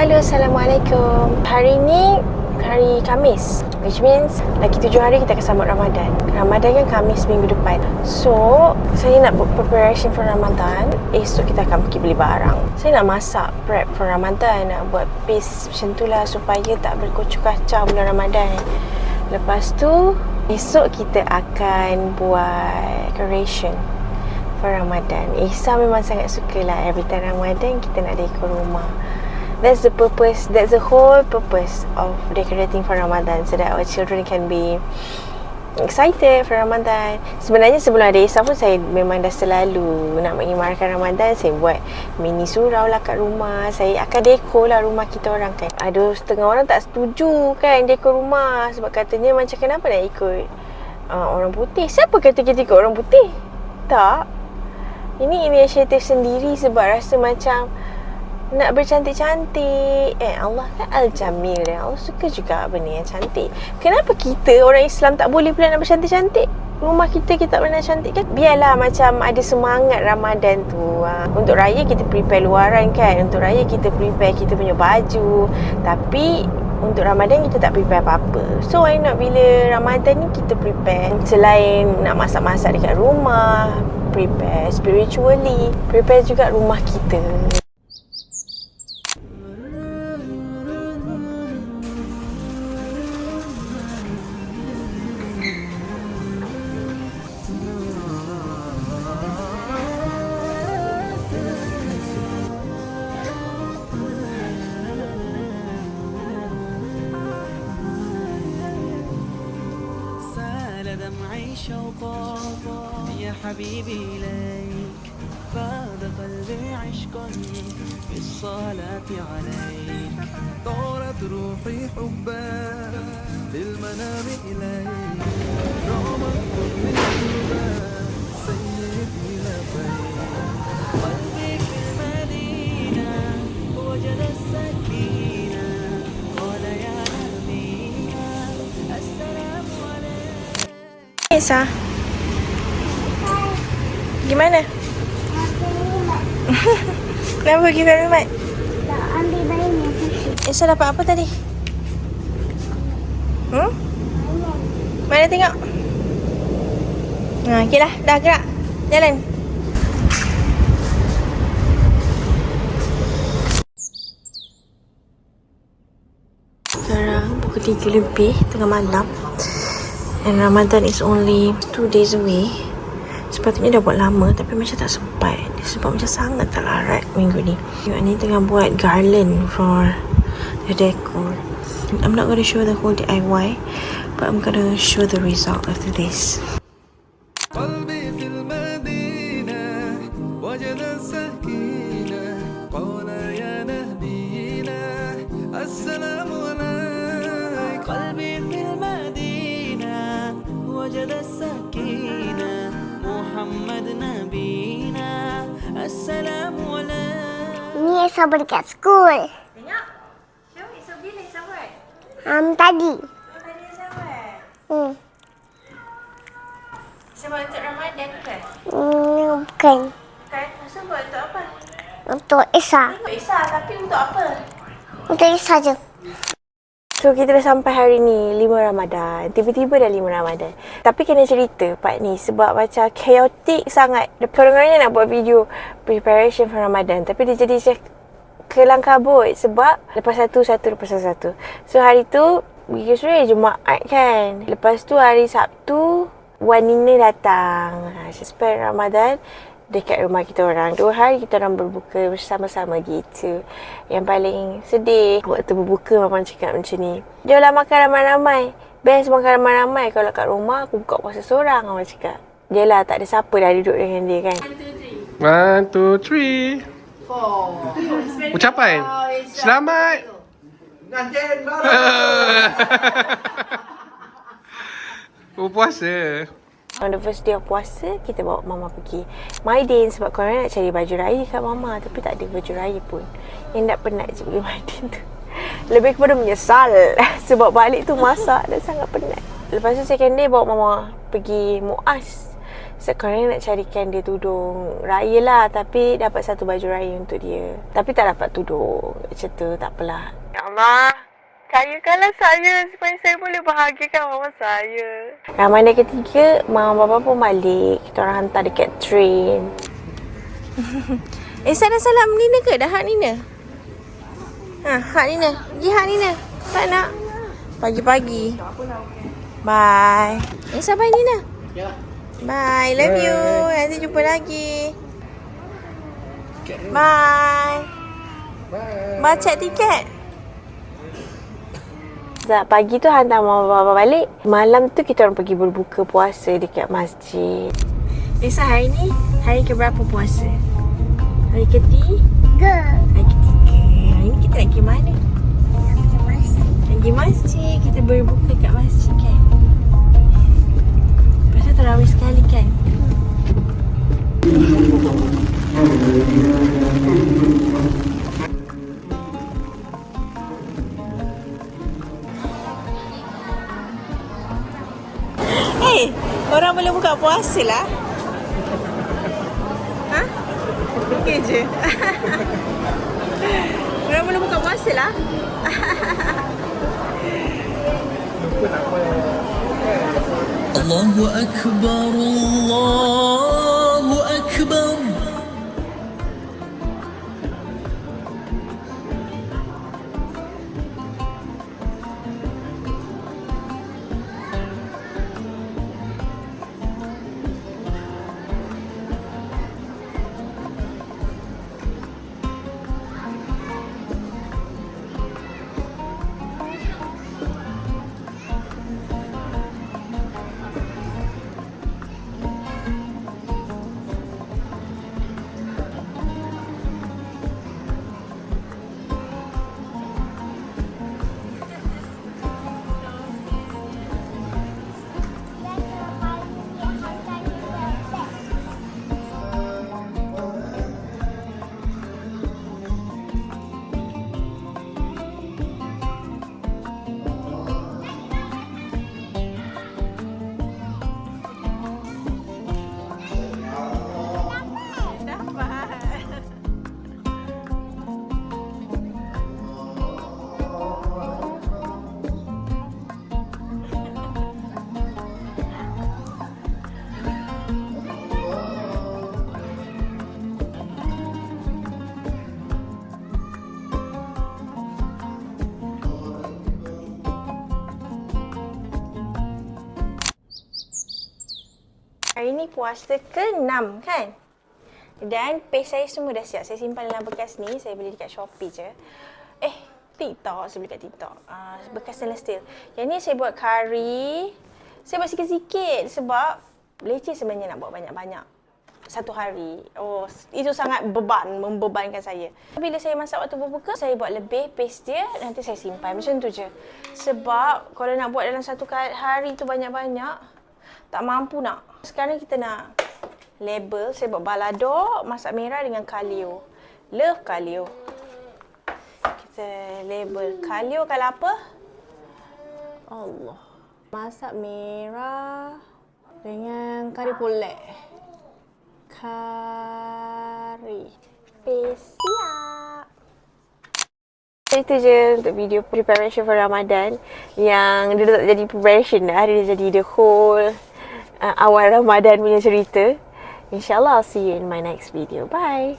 Halo, Assalamualaikum. Hari ni hari Khamis, which means lagi 7 hari kita akan sambut Ramadan. Ramadan kan Khamis minggu depan. So, saya nak buat preparation for Ramadan. Esok kita akan pergi beli barang. Saya nak masak, prep for Ramadan. Nak buat paste macam tu lah supaya tak berkocoh kacau bulan Ramadan. Lepas tu, esok kita akan buat decoration for Ramadan. Isa memang sangat suka lah every time Ramadan kita nak dekor rumah. That's the purpose, that's the whole purpose of decorating for Ramadan, so that our children can be excited for Ramadan. Sebenarnya sebelum ada Isa pun saya memang dah selalu nak mengimarkan Ramadan. Saya buat mini surau lah kat rumah. Saya akan dekor lah rumah kita orang kan. Ada setengah orang tak setuju kan dekor rumah, sebab katanya macam kenapa nak ikut orang putih. Siapa kata kita ikut orang putih? Tak. Ini inisiatif sendiri sebab rasa macam nak bercantik-cantik. Allah kan Al-Jamil dan Allah suka juga benda yang cantik. Kenapa kita orang Islam tak boleh pula nak bercantik-cantik? Rumah kita tak pernah cantik kan? Biarlah macam ada semangat Ramadan tu. Untuk raya kita prepare luaran kan. Untuk raya kita prepare kita punya baju. Tapi untuk Ramadan kita tak prepare apa-apa. So why not bila Ramadan ni kita prepare. Selain nak masak-masak dekat rumah, prepare spiritually, prepare juga rumah kita. دمعي شوقا يا حبيبي إليك فاض قلبي عشقا بالصلاة عليك طارت روحي حبا في المنام إليك رغمت حبي قلبا سيدي لبيك قلبي في المدينة وجد السكينة قال يا نبينا السلام عليك. Isa, gimana? Kenapa pergi Family Mart? Tak ambil barangnya sushi. Isa dapat apa tadi? Mana tengok? Okey lah, dah gerak. Jalan. Sekarang pukul 3 lebih tengah malam. And Ramadan is only 2 days away. Sepatutnya dah buat lama tapi macam tak sempat. Sebab macam sangat tak larat minggu ni. Tengok ni tengah buat garland for the decor. I'm not going to show the whole DIY, but I'm going to show the result after this. قلبي في المدينة وجد السكينة قال يا نبينا السلام عليك قلبي في المدينة وجد السكينة محمد نبينا السلام عليك. Ni Esa dekat school. Tengok. Show Isa bila Isa buat? Tadi. Tadi Isa buat. Isa buat untuk Ramadan ke? Bukan. Kan? Isa buat untuk apa? Untuk Esa. Untuk Isa, tapi untuk apa? Untuk Esa je. So kita dah sampai hari ni 5 Ramadan. Tiba-tiba dah 5 Ramadan. Tapi kena cerita part ni sebab macam chaotic sangat. Korang-korangnya nak buat video preparation for Ramadan, tapi dia jadi macam kelang kabut sebab lepas satu lepas satu. So hari tu pergi Jumaat kan. Lepas tu hari Sabtu Wan Nina datang. Spend Ramadan dekat rumah kita orang. 2 hari kita orang berbuka bersama-sama gitu. Yang paling sedih waktu berbuka Mama cakap macam ni, jomlah makan ramai-ramai. Best makan ramai-ramai. Kalau kat rumah aku buka puasa seorang, Mama cakap. Yelah tak ada siapa dah duduk dengan dia kan. 1, 2, 3 4 Ucapan selamat berpuasa. On the first day of puasa, kita bawa Mama pergi Maidin sebab korang nak cari baju raya kat Mama. Tapi tak ada baju raya pun. Yang tak penat je pergi Maidin tu. Lebih kepada menyesal sebab balik tu masak dan sangat penat. Lepas tu second day bawa Mama pergi Muaz So korang nak carikan dia tudung raya lah, tapi dapat satu baju raya untuk dia. Tapi tak dapat tudung. Macam tu, tak apalah. Ya Allah, kayakanlah saya supaya saya boleh bahagiakan mama saya. Ramadan ketiga, mama bapa pun balik. Kita orang hantar dekat train. Esa dah salam Nina ke? Dah hak Nina? Hak Nina. Pergi hak Nina. Tak nak. Pagi-pagi. Bye. Esa bye Nina. Bye. Love you. Nanti jumpa lagi. Bye. Bye. Cek tiket. Pagi tu hantar mama bapa balik. Malam tu kita orang pergi berbuka puasa dekat masjid. Lisa, hari ni hari keberapa puasa? Hari ketiga. Hari ketiga. Hari ni kita nak pergi mana? Nak pergi masjid. Kita berbuka kat masjid kan? Pasal tarawih sekali kan? Orang boleh buka puasa lah. Ha? Okey je. Orang boleh buka puasa lah. Allahu Akbar, Allahu Akbar. Hari ni puasa ke-6 kan? Dan paste saya semua dah siap. Saya simpan dalam bekas ni. Saya beli dekat Shopee je. TikTok. Saya beli kat TikTok. Bekas stainless steel. Yang ni saya buat kari. Saya buat sikit-sikit sebab leceh sebenarnya nak buat banyak-banyak satu hari. Oh, itu sangat membebankan saya. Bila saya masak waktu berbuka, saya buat lebih paste dia, nanti saya simpan. Macam tu je. Sebab kalau nak buat dalam satu hari tu banyak-banyak, tak mampu nak. Sekarang kita nak label. Saya buat balado, masak merah dengan kalio. Love kalio. Kita label. Kalio kalau apa? Allah. Masak merah dengan kari polek. Kari. Siap. Itu je untuk video preparation for Ramadan. Yang dia tak jadi preparation dah. Dia jadi the whole awal Ramadan punya cerita. InsyaAllah I'll see you in my next video. Bye.